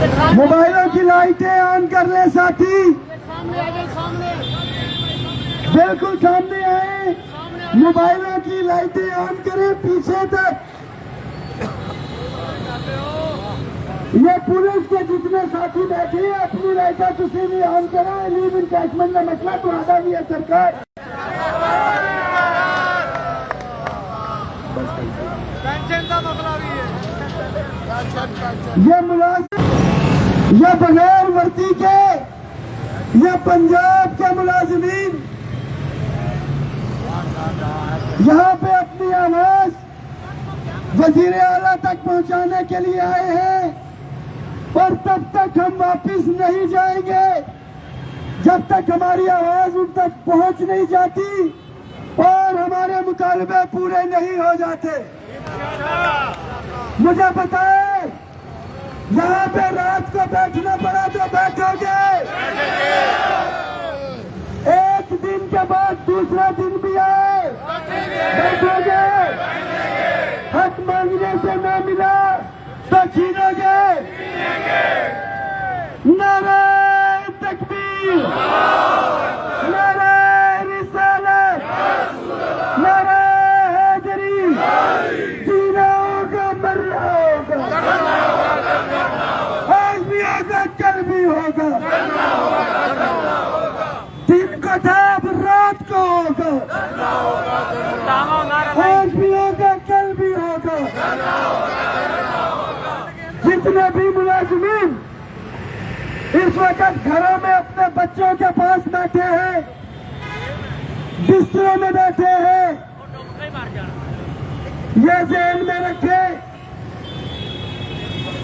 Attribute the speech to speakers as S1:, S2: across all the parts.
S1: मोबाइलों की लाइटें ऑन कर ले साथी, बिल्कुल सामने आए, मोबाइलों की लाइटें ऑन करें पीछे तक। ये पुलिस के जितने साथी बैठे हैं अपनी लाइटें तुसी भी ऑन करो। लीव इनकैशमेंट का मसला तो आधा भी है सरकार। ये मुलाजिम, ये बगैर वर्दी के, ये पंजाब के मुलाजिमीन यहाँ पे अपनी आवाज वजीर आला तक पहुँचाने के लिए आए हैं और तब तक हम वापिस नहीं जाएंगे जब तक हमारी आवाज उन तक पहुँच नहीं जाती और हमारे मुतालबे पूरे नहीं हो जाते। मुझे पता है यहाँ पे रात को बैठना पड़ा तो बैठोगे, एक दिन के बाद दूसरा दिन भी आए बैठोगे, हक मांगने से न मिला तो छीनोगे। नारे तकबीर, नारे रिसालत, नारे हैदरी, जीना होगा मरना होगा, आज भी होगा कल भी होगा, दिन को था अब रात को होगा, आज भी होगा कल भी होगा। जितने भी मुलाजिमीन इस वक्त घरों में अपने बच्चों के पास बैठे हैं, बिस्तरों में बैठे हैं, ये ज़हन में रखे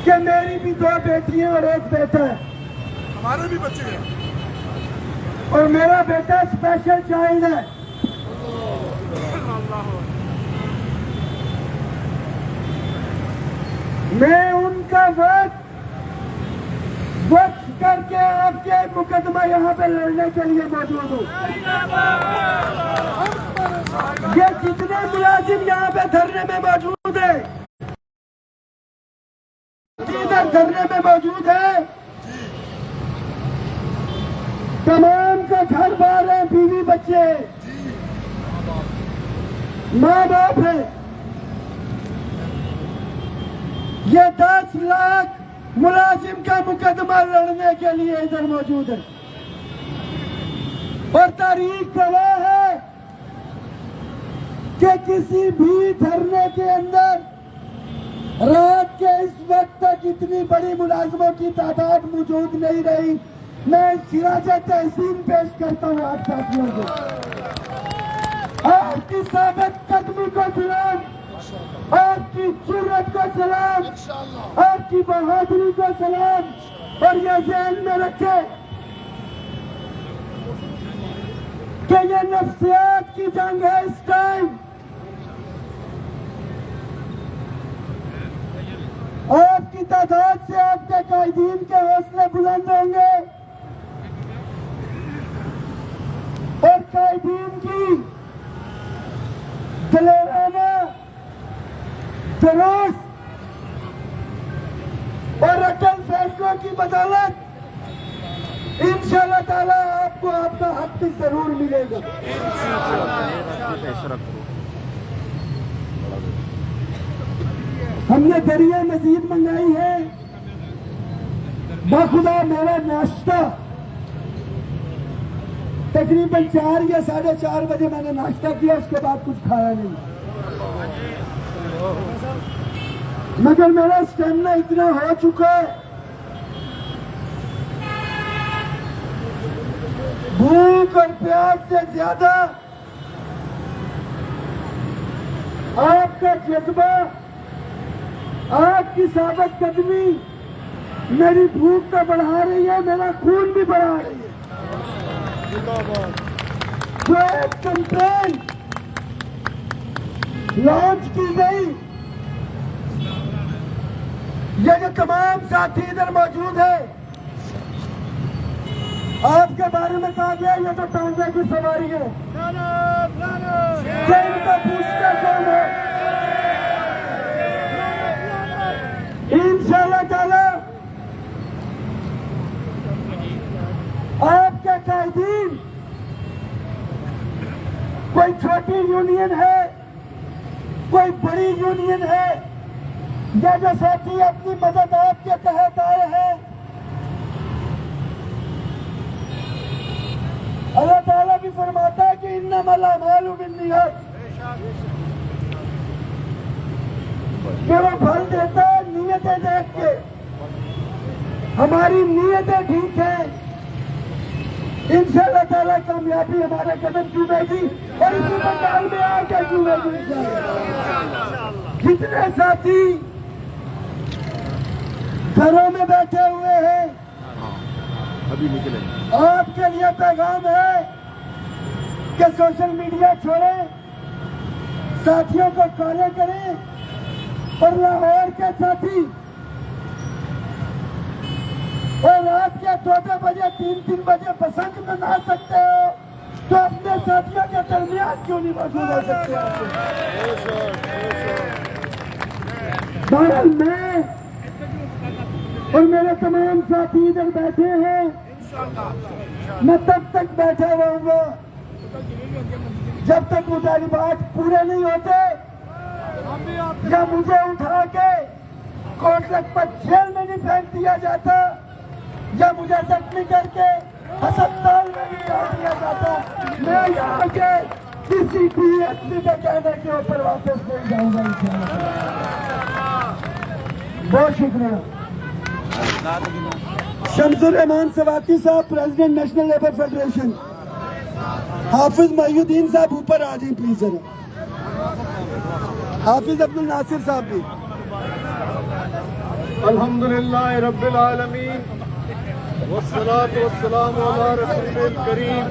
S1: कि मेरी भी 2 बेटियां और 1 बेटा है।
S2: हमारे भी बच्चे हैं
S1: और मेरा बेटा स्पेशल चाइल्ड है। मैं उनका वक्त करके आपके मुकदमा यहाँ पे लड़ने के लिए मौजूद हूँ। ये जितने मुलाजिम यहाँ पे धरने में मौजूद है, इधर धरने में मौजूद है, तमाम का घर बार है, बीवी बच्चे हैं, माँ बाप है। ये 10 लाख मुलाजिम का मुकदमा लड़ने के लिए इधर मौजूद है और तारीख गवाह है कि किसी भी धरने के अंदर रात के इस वक्त तक इतनी बड़ी मुलाजिमों की तादाद मौजूद नहीं रही। मैं सिराज तहसीन पेश करता हूँ आप साथियों को। आपकी साबित कदमी को सलाम, आपकी जुर्रत को सलाम, आपकी बहादुरी को सलाम। और ये ज़हन में रखे कि ये नफ्सियात की जंग है इस टाइम। आपकी तादाद से आपके कायदीन के हौसले बुलंद होंगे और कायदीन की दिलेराना, दुरुस्त और अटल फैसलों की बदौलत इंशाअल्लाह ताला आपको आपका हक भी जरूर मिलेगा। हमने दरिया मजीद मंगाई है। बाखुदा मेरा नाश्ता तकरीबन 4 या 4:30 बजे मैंने नाश्ता किया, उसके बाद कुछ खाया नहीं। मगर मेरा स्टेमिना इतना हो चुका है, भूख और प्यास से ज्यादा आपका जज्बा, आपकी साबित कदमी मेरी भूख तो बढ़ा रही है, मेरा खून भी बढ़ा रही है। जो एक कैंपेन लॉन्च की गई, ये जो तमाम साथी इधर मौजूद है, आपके बारे में कहा गया ये तो टांगे की सवारी है। इनको पूछते कौन है? इंशाअल्लाह ताला मुजाहिदीन कोई छोटी यूनियन है, कोई बड़ी यूनियन है, या जो साथी अपनी मदद आपके तहत आए हैं, अल्लाह ताला भी फरमाता है कि इन्नमल अमालु बिन्नियत, कि वो फल देता है नीयतें देख के। हमारी नीयतें ठीक है, इंशाअल्लाह ताला कामयाबी हमारे कदम चूमेगी और इसी मकान में आकर चूमेगी इंशाअल्लाह। जितने साथी घरों में बैठे हुए हैं,
S2: अभी निकलेंगे।
S1: आपके लिए पैगाम है कि सोशल मीडिया छोड़ें, साथियों को फॉलो करें और लाहौर के साथी और रात के 2-2 बजे 3-3 बजे बसंत मना सकते हो, तो अपने साथियों के दरमियान क्यों नहीं मौजूद हो सकते? बहरहाल मैं और मेरे तमाम साथी इधर बैठे हैं, मैं तब तक बैठा रहूंगा जब तक मुतालिबात पूरे नहीं होते, या मुझे उठा के कोट लखपत जेल में नहीं फेंक दिया जाता, या मुझे जख्मी करके अस्पताल में नहीं डाल दिया जाता। मैं यहाँ के किसी DSP के कहने के ऊपर वापस नहीं जाऊंगा इंशाअल्लाह। बहुत शुक्रिया। शमसुर रहमान सवाती साहब, प्रेसिडेंट नेशनल लेबर फेडरेशन। हाफिज महीउद्दीन साहब ऊपर आ जाए प्लीज जरा। हाफिज अब्दुल नासिर साहब भी।
S2: अल्हम्दुलिल्लाह रब्बिल आलमीन वस्सलातु वस्सलामु अला रसूलिल करीम।